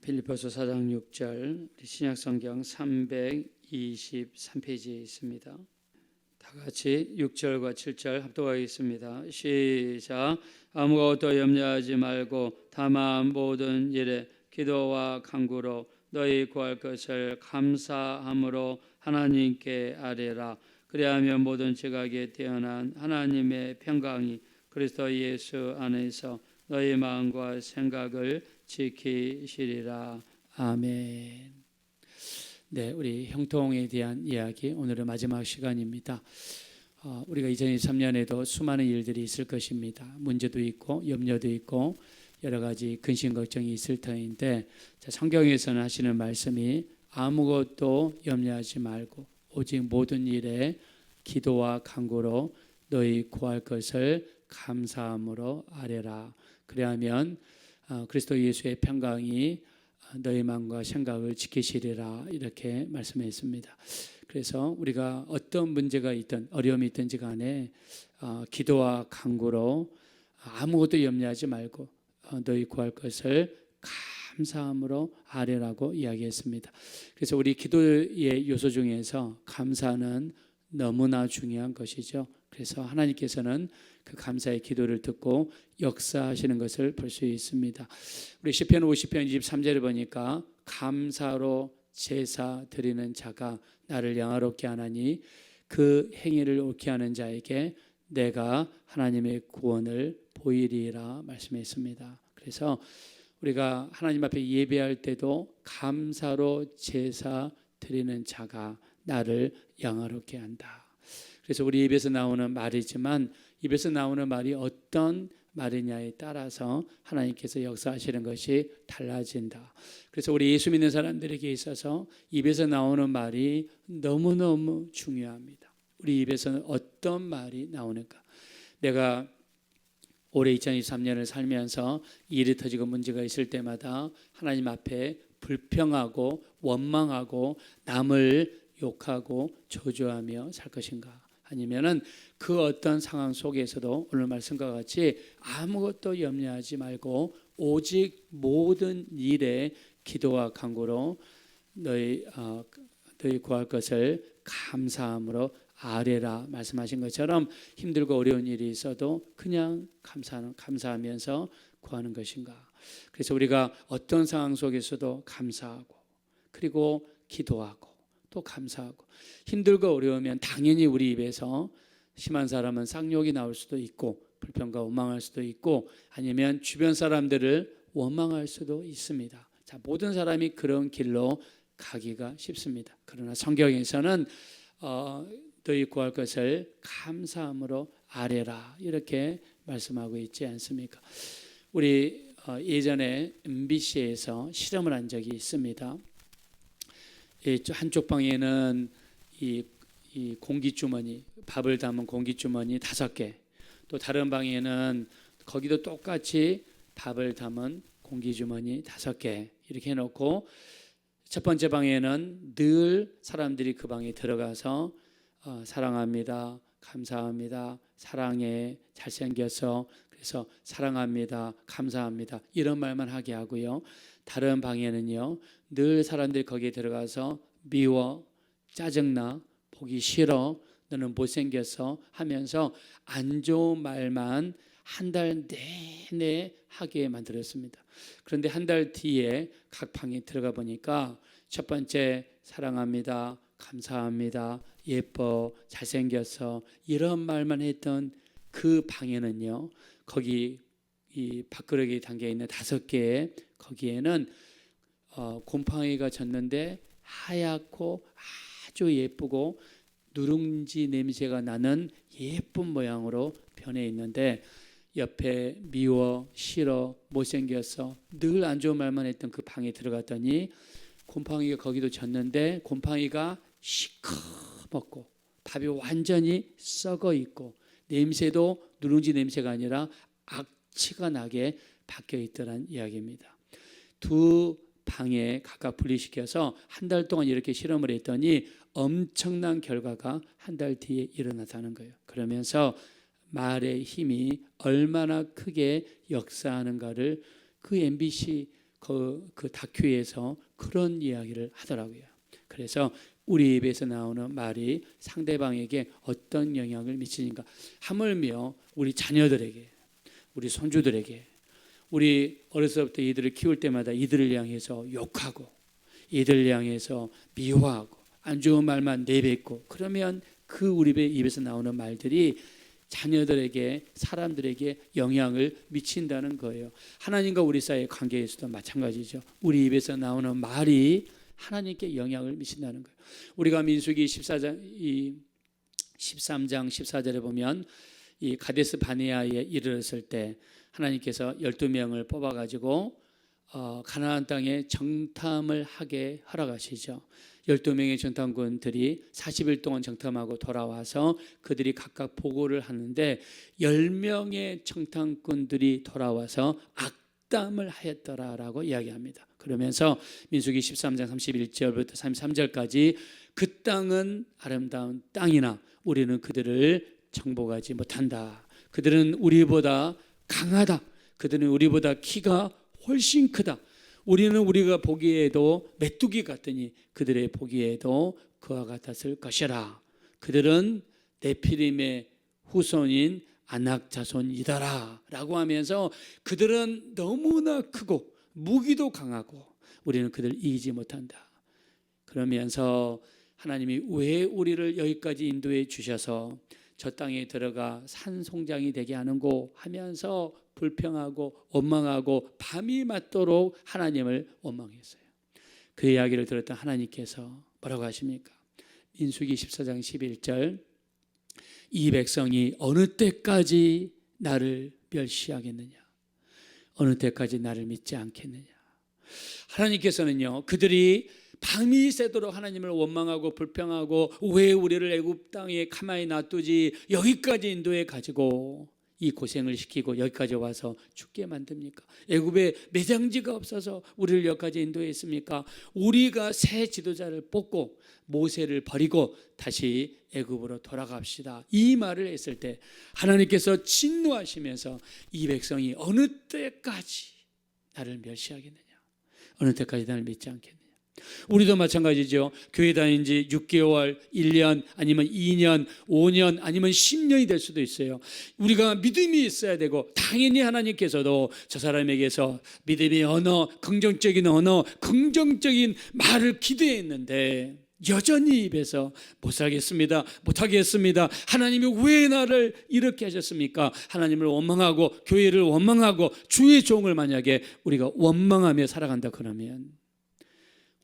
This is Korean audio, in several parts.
빌립보서 4장 6절 신약성경 323페이지에 있습니다. 다 같이 6절과 7절 합독하겠습니다. 시작. 아무것도 염려하지 말고 다만 모든 일에 기도와 간구로 너희 구할 것을 감사함으로 하나님께 아뢰라. 그리하면 모든 지각에 뛰어난 하나님의 평강이 그리스도 예수 안에서 너희 마음과 생각을 지키시리라. 아멘. 네, 우리 형통에 대한 이야기 오늘은 마지막 시간입니다. 우리가 2023년에도 수많은 일들이 있을 것입니다. 문제도 있고 염려도 있고 여러 가지 근심 걱정이 있을 터인데, 성경에서는 하시는 말씀이 아무것도 염려하지 말고 오직 모든 일에 기도와 간구로 너희 구할 것을 감사함으로 아뢰라. 그리하면 그리스도 예수의 평강이 너희 마음과 생각을 지키시리라, 이렇게 말씀했습니다. 그래서 우리가 어떤 문제가 있든 어려움이 있든지 간에 기도와 간구로 아무것도 염려하지 말고 너희 구할 것을 감사함으로 아뢰라고 이야기했습니다. 그래서 우리 기도의 요소 중에서 감사는 너무나 중요한 것이죠. 그래서 하나님께서는 그 감사의 기도를 듣고 역사하시는 것을 볼 수 있습니다. 우리 시편 50편 23절을 보니까 감사로 제사 드리는 자가 나를 영화롭게 하나니 그 행위를 옳게 하는 자에게 내가 하나님의 구원을 보이리라 말씀했습니다. 그래서 우리가 하나님 앞에 예배할 때도 감사로 제사 드리는 자가 나를 영화롭게 한다. 그래서 우리 입에서 나오는 말이지만 입에서 나오는 말이 어떤 말이냐에 따라서 하나님께서 역사하시는 것이 달라진다. 그래서 우리 예수 믿는 사람들에게 있어서 입에서 나오는 말이 너무너무 중요합니다. 우리 입에서는 어떤 말이 나오는가. 내가 올해 2023년을 살면서 일이 터지고 문제가 있을 때마다 하나님 앞에 불평하고 원망하고 남을 욕하고 저주하며 살 것인가, 아니면은 그 어떤 상황 속에서도 오늘 말씀과 같이 아무것도 염려하지 말고 오직 모든 일에 기도와 간구로 너희 구할 것을 감사함으로 아뢰라 말씀하신 것처럼 힘들고 어려운 일이 있어도 그냥 감사하면서 구하는 것인가. 그래서 우리가 어떤 상황 속에서도 감사하고 그리고 기도하고 또 감사하고, 힘들고 어려우면 당연히 우리 입에서 심한 사람은 쌍욕이 나올 수도 있고 불평과 원망할 수도 있고 아니면 주변 사람들을 원망할 수도 있습니다. 자, 모든 사람이 그런 길로 가기가 쉽습니다. 그러나 성경에서는 너희 구할 것을 감사함으로 아뢰라, 이렇게 말씀하고 있지 않습니까? 우리 예전에 MBC에서 실험을 한 적이 있습니다. 한쪽 방에는 이 공기주머니, 밥을 담은 공기주머니 5개, 또 다른 방에는 거기도 똑같이 밥을 담은 공기주머니 5개 이렇게 해놓고, 첫 번째 방에는 늘 사람들이 그 방에 들어가서 사랑합니다, 감사합니다, 사랑해, 잘생겨서, 그래서 사랑합니다, 감사합니다 이런 말만 하게 하고요. 다른 방에는요, 늘 사람들이 거기에 들어가서 미워, 짜증나, 보기 싫어, 너는 못생겨서 하면서 안 좋은 말만 한 달 내내 하게 만들었습니다. 그런데 한 달 뒤에 각 방에 들어가 보니까 첫 번째 사랑합니다, 감사합니다, 예뻐, 잘생겨서 이런 말만 했던 그 방에는요, 거기 이 밥그릇에 담겨있는 5개의 거기에는 곰팡이가 졌는데 하얗고 아주 예쁘고 누룽지 냄새가 나는 예쁜 모양으로 변해 있는데, 옆에 미워, 싫어, 못생겼어 늘 안 좋은 말만 했던 그 방에 들어갔더니 곰팡이가 거기도 졌는데 곰팡이가 시커멓고 밥이 완전히 썩어 있고 냄새도 누룽지 냄새가 아니라 악취가 나게 바뀌어 있더란 이야기입니다. 두 방에 각각 분리시켜서 한 달 동안 이렇게 실험을 했더니 엄청난 결과가 한 달 뒤에 일어났다는 거예요. 그러면서 말의 힘이 얼마나 크게 역사하는가를 그 MBC 그 다큐에서 그런 이야기를 하더라고요. 그래서 우리 입에서 나오는 말이 상대방에게 어떤 영향을 미치는가. 하물며 우리 자녀들에게, 우리 손주들에게, 우리 어렸을 때부터 이들을 키울 때마다 이들을 향해서 욕하고 이들을 향해서 미워하고 안 좋은 말만 내뱉고, 그러면 그 우리 입에서 나오는 말들이 자녀들에게, 사람들에게 영향을 미친다는 거예요. 하나님과 우리 사이의 관계에서도 마찬가지죠. 우리 입에서 나오는 말이 하나님께 영향을 미친다는 거예요. 우리가 민수기 13장 14절에 보면 이 가데스 바네아에 이르렀을 때 하나님께서 12명을 뽑아가지고 가나안 땅에 정탐을 하게 허락하시죠. 12명의 정탐꾼들이 40일 동안 정탐하고 돌아와서 그들이 각각 보고를 하는데 10명의 정탐꾼들이 돌아와서 악담을 하였더라라고 이야기합니다. 그러면서 민수기 13장 31절부터 33절까지 그 땅은 아름다운 땅이나 우리는 그들을 정복하지 못한다. 그들은 우리보다 강하다. 그들은 우리보다 키가 훨씬 크다. 우리는 우리가 보기에도 메뚜기 같으니 그들의 보기에도 그와 같았을 것이라. 그들은 네피림의 후손인 아낙 자손이더라 라고 하면서 그들은 너무나 크고 무기도 강하고 우리는 그들을 이기지 못한다. 그러면서 하나님이 왜 우리를 여기까지 인도해 주셔서 저 땅에 들어가 산송장이 되게 하는고 하면서 불평하고 원망하고 밤이 맞도록 하나님을 원망했어요. 그 이야기를 들었던 하나님께서 뭐라고 하십니까? 민수기 14장 11절, 이 백성이 어느 때까지 나를 멸시하겠느냐, 어느 때까지 나를 믿지 않겠느냐. 하나님께서는요, 그들이 밤이 새도록 하나님을 원망하고 불평하고 왜 우리를 애굽 땅에 가만히 놔두지, 여기까지 인도해 가지고 이 고생을 시키고 여기까지 와서 죽게 만듭니까? 애굽에 매장지가 없어서 우리를 여기까지 인도했습니까? 우리가 새 지도자를 뽑고 모세를 버리고 다시 애굽으로 돌아갑시다. 이 말을 했을 때 하나님께서 진노하시면서 이 백성이 어느 때까지 나를 멸시하겠느냐, 어느 때까지 나를 믿지 않겠느냐. 우리도 마찬가지죠. 교회 다닌 지 6개월, 1년, 아니면 2년, 5년, 아니면 10년이 될 수도 있어요. 우리가 믿음이 있어야 되고, 당연히 하나님께서도 저 사람에게서 믿음의 언어, 긍정적인 언어, 긍정적인 말을 기대했는데 여전히 입에서 못 살겠습니다, 못하겠습니다, 하나님이 왜 나를 이렇게 하셨습니까? 하나님을 원망하고 교회를 원망하고 주의 종을 만약에 우리가 원망하며 살아간다 그러면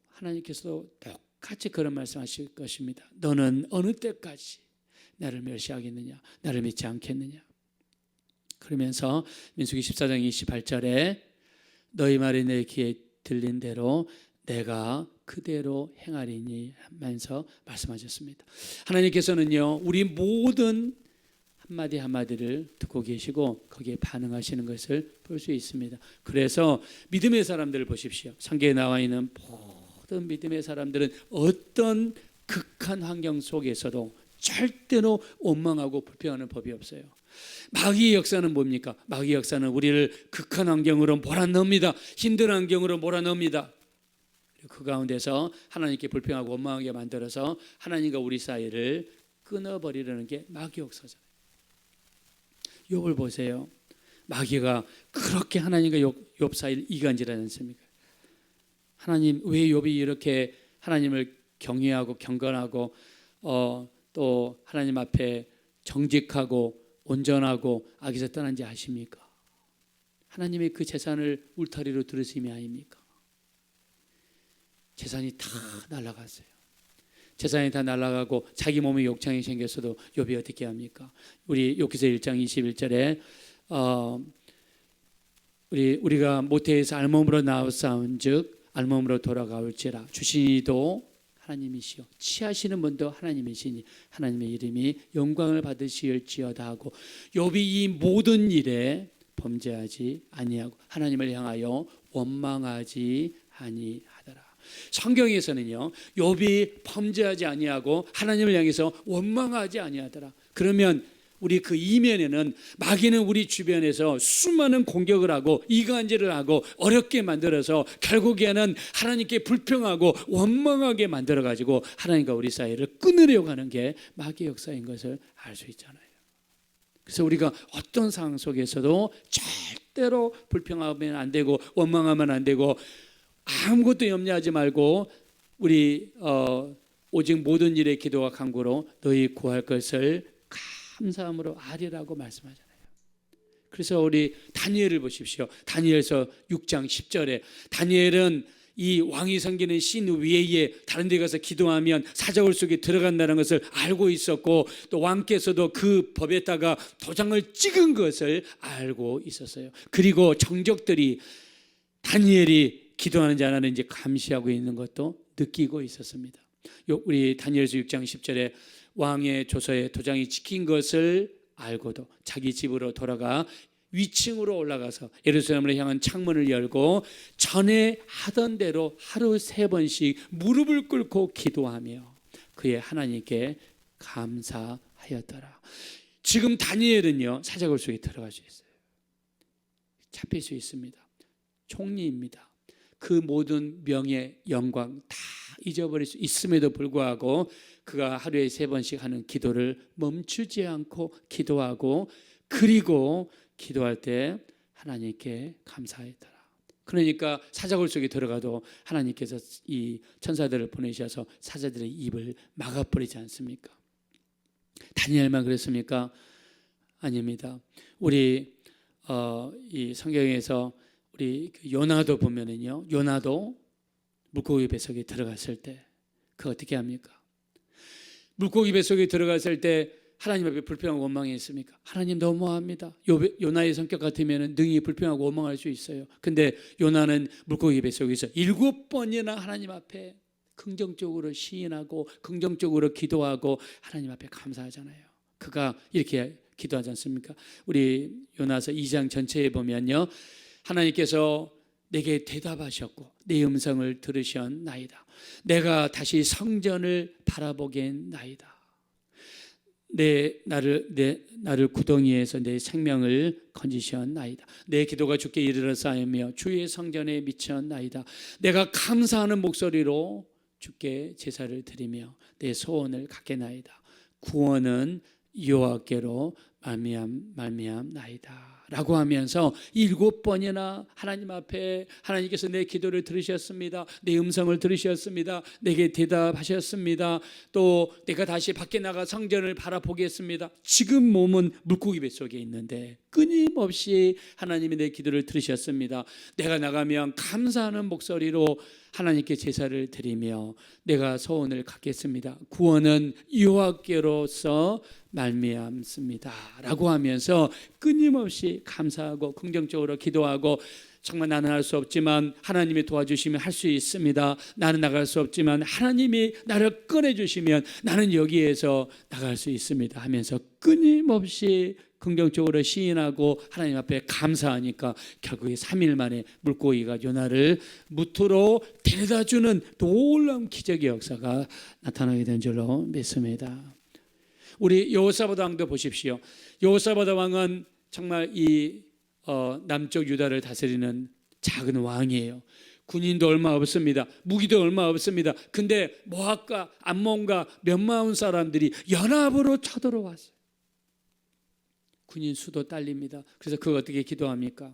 하나님께서도 똑같이 그런 말씀하실 것입니다. 너는 어느 때까지 나를 멸시하겠느냐, 나를 믿지 않겠느냐. 그러면서 민수기 14장 28절에 너희 말이 내 귀에 들린 대로 내가 그대로 행하리니 하면서 말씀하셨습니다. 하나님께서는요, 우리 모든 한마디 한마디를 듣고 계시고 거기에 반응하시는 것을 볼 수 있습니다. 그래서 믿음의 사람들을 보십시오. 성경에 나와 있는 모든 믿음의 사람들은 어떤 극한 환경 속에서도 절대로 원망하고 불평하는 법이 없어요. 마귀의 역사는 뭡니까? 마귀의 역사는 우리를 극한 환경으로 몰아넣습니다. 힘든 환경으로 몰아넣습니다. 그 가운데서 하나님께 불평하고 원망하게 만들어서 하나님과 우리 사이를 끊어버리려는 게 마귀의 역사잖아요. 욥을 보세요. 마귀가 그렇게 하나님과 욥 사이를 이간질하지 않습니까? 하나님, 왜 욥이 이렇게 하나님을 경외하고 경건하고 또 하나님 앞에 정직하고 온전하고 악에서 떠난지 아십니까? 하나님의 그 재산을 울타리로 들으심이 아닙니까? 재산이 다 날아갔어요. 재산이 다 날아가고 자기 몸에 욕창이 생겼어도 욥이 어떻게 합니까? 우리 욥기서 1장 21절에 우리가 모태에서 알몸으로 나왔사온즉 알몸으로 돌아가올지라 주시니도 하나님이시요 취하시는 분도 하나님이시니 하나님의 이름이 영광을 받으시을지어다 하고, 욥이 이 모든 일에 범죄하지 아니하고 하나님을 향하여 원망하지 아니하더라. 성경에서는요, 욥이 범죄하지 아니하고 하나님을 향해서 원망하지 아니하더라. 그러면 우리 그 이면에는 마귀는 우리 주변에서 수많은 공격을 하고 이간질을 하고 어렵게 만들어서 결국에는 하나님께 불평하고 원망하게 만들어가지고 하나님과 우리 사이를 끊으려고 하는 게 마귀의 역사인 것을 알 수 있잖아요. 그래서 우리가 어떤 상황 속에서도 절대로 불평하면 안 되고 원망하면 안 되고 아무것도 염려하지 말고 우리 오직 모든 일에 기도와 간구로 너희 구할 것을 감사함으로 아뢰라고 말씀하잖아요. 그래서 우리 다니엘을 보십시오. 다니엘서 6장 10절에 다니엘은 이 왕이 섬기는 신 위에 다른 데 가서 기도하면 사자굴 속에 들어간다는 것을 알고 있었고 또 왕께서도 그 법에다가 도장을 찍은 것을 알고 있었어요. 그리고 정적들이 다니엘이 기도하는지 안 하는지 감시하고 있는 것도 느끼고 있었습니다. 우리 다니엘서 6장 10절에 왕의 조서에 도장이 찍힌 것을 알고도 자기 집으로 돌아가 위층으로 올라가서 예루살렘을 향한 창문을 열고 전에 하던 대로 하루 3번씩 무릎을 꿇고 기도하며 그의 하나님께 감사하였더라. 지금 다니엘은요 사자굴 속에 들어갈 수 있어요. 잡힐 수 있습니다. 총리입니다. 그 모든 명예, 영광 다 잊어버릴 수 있음에도 불구하고 그가 하루에 3번씩 하는 기도를 멈추지 않고 기도하고 그리고 기도할 때 하나님께 감사했더라. 그러니까 사자굴 속에 들어가도 하나님께서 이 천사들을 보내셔서 사자들의 입을 막아버리지 않습니까? 다니엘만 그랬습니까? 아닙니다. 우리 이 성경에서 우리 요나도 보면은요, 요나도 물고기 뱃속에 들어갔을 때 그 어떻게 합니까? 물고기 뱃속에 들어갔을 때 하나님 앞에 불평하고 원망했습니까? 하나님 너무합니다. 요나의 성격 같으면 능히 불평하고 원망할 수 있어요. 근데 요나는 물고기 뱃속에서 7번이나 하나님 앞에 긍정적으로 시인하고 긍정적으로 기도하고 하나님 앞에 감사하잖아요. 그가 이렇게 기도하지 않습니까? 우리 요나서 2장 전체에 보면요, 하나님께서 내게 대답하셨고 내 음성을 들으셨나이다. 내가 다시 성전을 바라보겠나이다. 나를 구덩이에서 내 생명을 건지셨나이다. 내 기도가 주께 이르렀사오며 주의 성전에 미쳤나이다. 내가 감사하는 목소리로 주께 제사를 드리며 내 소원을 갖겠나이다. 구원은 여호와께로 말미암나이다 라고 하면서 7번이나 하나님 앞에 하나님께서 내 기도를 들으셨습니다. 내 음성을 들으셨습니다. 내게 대답하셨습니다. 또 내가 다시 밖에 나가 성전을 바라보겠습니다. 지금 몸은 물고기 뱃속에 있는데 끊임없이 하나님이 내 기도를 들으셨습니다. 내가 나가면 감사하는 목소리로 하나님께 제사를 드리며 내가 소원을 갖겠습니다. 구원은 여호와께로서 말미암습니다 라고 하면서 끊임없이 감사하고 긍정적으로 기도하고 정말 나는 할 수 없지만 하나님이 도와주시면 할 수 있습니다. 나는 나갈 수 없지만 하나님이 나를 꺼내주시면 나는 여기에서 나갈 수 있습니다 하면서 끊임없이 긍정적으로 시인하고 하나님 앞에 감사하니까 결국에 3일 만에 물고기가 요나를 무토로 데려다주는 놀라운 기적의 역사가 나타나게 된 줄로 믿습니다. 우리 여호사밧 왕도 보십시오. 여호사밧 왕은 정말 이 남쪽 유다를 다스리는 작은 왕이에요. 군인도 얼마 없습니다. 무기도 얼마 없습니다. 근데 모압과 암몬과 몇마흔 사람들이 연합으로 쳐들어왔어요. 군인 수도 딸립니다. 그래서 그거 어떻게 기도합니까?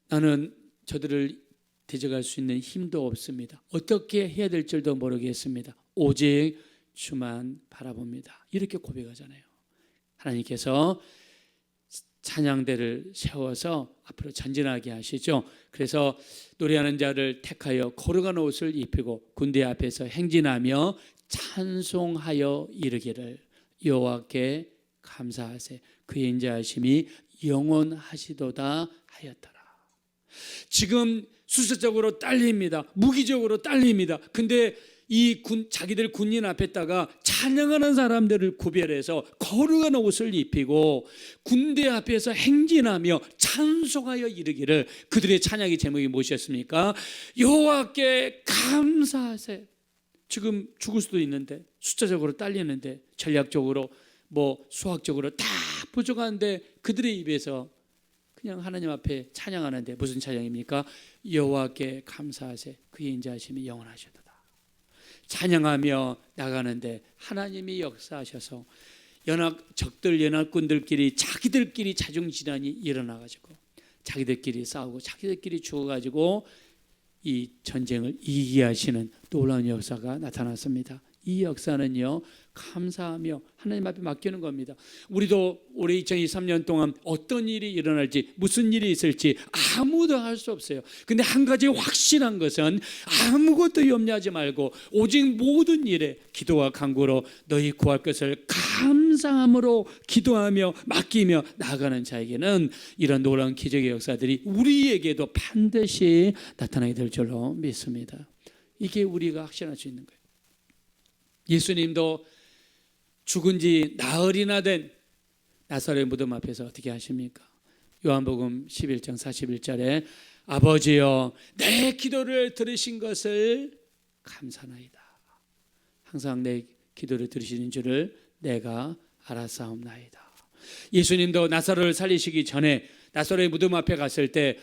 나는 저들을 대적할 수 있는 힘도 없습니다. 어떻게 해야 될 줄도 모르겠습니다. 오직 주만 바라봅니다. 이렇게 고백하잖아요. 하나님께서 찬양대를 세워서 앞으로 전진하게 하시죠. 그래서 노래하는 자를 택하여 거룩한 옷을 입히고 군대 앞에서 행진하며 찬송하여 이르기를 여호와께 감사하세 그의 인자하심이 영원하시도다 하였더라. 지금 수세적으로 딸립니다. 무기적으로 딸립니다. 근데 이 자기들 군인 앞에다가 찬양하는 사람들을 구별해서 거룩한 옷을 입히고 군대 앞에서 행진하며 찬송하여 이르기를 그들의 찬양의 제목이 무엇이었습니까? 여호와께 감사하세. 지금 죽을 수도 있는데 숫자적으로 딸리는데 전략적으로 뭐 수학적으로 다 부족한데 그들의 입에서 그냥 하나님 앞에 찬양하는데 무슨 찬양입니까? 여호와께 감사하세 그의 인자하심이 영원하시도다. 찬양하며 나가는데 하나님이 역사하셔서 적들 연합군들끼리 자기들끼리 자중질환이 일어나가지고 자기들끼리 싸우고 자기들끼리 죽어가지고 이 전쟁을 이기게 하시는 놀라운 역사가 나타났습니다. 이 역사는요, 감사하며 하나님 앞에 맡기는 겁니다. 우리도 올해 2023년 동안 어떤 일이 일어날지 무슨 일이 있을지 아무도 알 수 없어요. 근데 한 가지 확실한 것은 아무것도 염려하지 말고 오직 모든 일에 기도와 간구로 너희 구할 것을 감사함으로 기도하며 맡기며 나아가는 자에게는 이런 놀라운 기적의 역사들이 우리에게도 반드시 나타나게 될 줄로 믿습니다. 이게 우리가 확신할 수 있는 거예요. 예수님도 죽은 지 나흘이나 된 나사렛 무덤 앞에서 어떻게 하십니까? 요한복음 11장 41절에 아버지여 내 기도를 들으신 것을 감사나이다. 항상 내 기도를 들으시는 줄을 내가 알았사옵나이다. 예수님도 나사로를 살리시기 전에 나사렛 무덤 앞에 갔을 때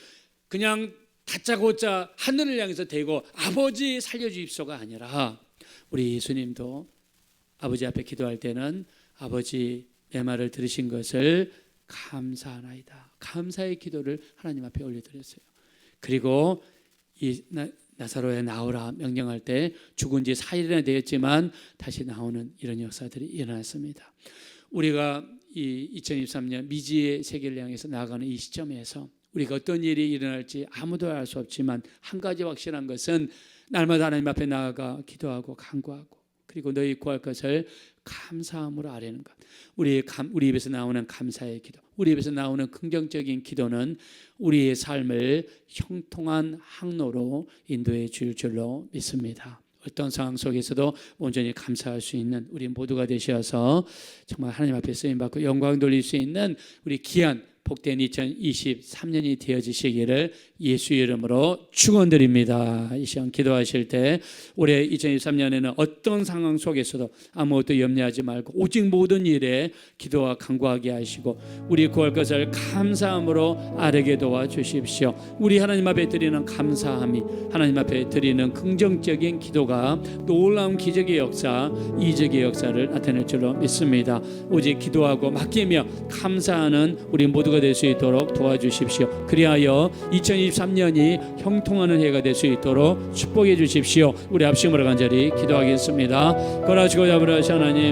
그냥 다짜고짜 하늘을 향해서 대고 아버지 살려주십시오가 아니라 우리 예수님도 아버지 앞에 기도할 때는 아버지 내 말을 들으신 것을 감사하나이다. 감사의 기도를 하나님 앞에 올려드렸어요. 그리고 이 나사로에 나오라 명령할 때 죽은 지 4일이나 되었지만 다시 나오는 이런 역사들이 일어났습니다. 우리가 이 2023년 미지의 세계를 향해서 나아가는 이 시점에서 우리가 어떤 일이 일어날지 아무도 알 수 없지만 한 가지 확실한 것은 날마다 하나님 앞에 나아가 기도하고 간구하고 그리고 너희 구할 것을 감사함으로 아뢰는 것. 우리 입에서 나오는 감사의 기도, 우리 입에서 나오는 긍정적인 기도는 우리의 삶을 형통한 항로로 인도해 줄 줄로 믿습니다. 어떤 상황 속에서도 온전히 감사할 수 있는 우리 모두가 되셔서 정말 하나님 앞에 쓰임받고 영광 돌릴 수 있는 우리 귀한 복된 2023년이 되어지시기를 예수 이름으로 축원드립니다. 이 시간 기도하실 때 올해 2023년에는 어떤 상황 속에서도 아무것도 염려하지 말고 오직 모든 일에 기도와 간구하게 하시고 우리 구할 것을 감사함으로 아뢰게 도와주십시오. 우리 하나님 앞에 드리는 감사함이 하나님 앞에 드리는 긍정적인 기도가 놀라운 기적의 역사, 이적의 역사를 나타낼 줄로 믿습니다. 오직 기도하고 맡기며 감사하는 우리 모두가 될 수 있도록 도와주십시오. 그리하여 2023년이 형통하는 해가 될 수 있도록 축복해 주십시오. 우리 합심으로 간절히 기도하겠습니다. 거라시고 잡으라시 하나님,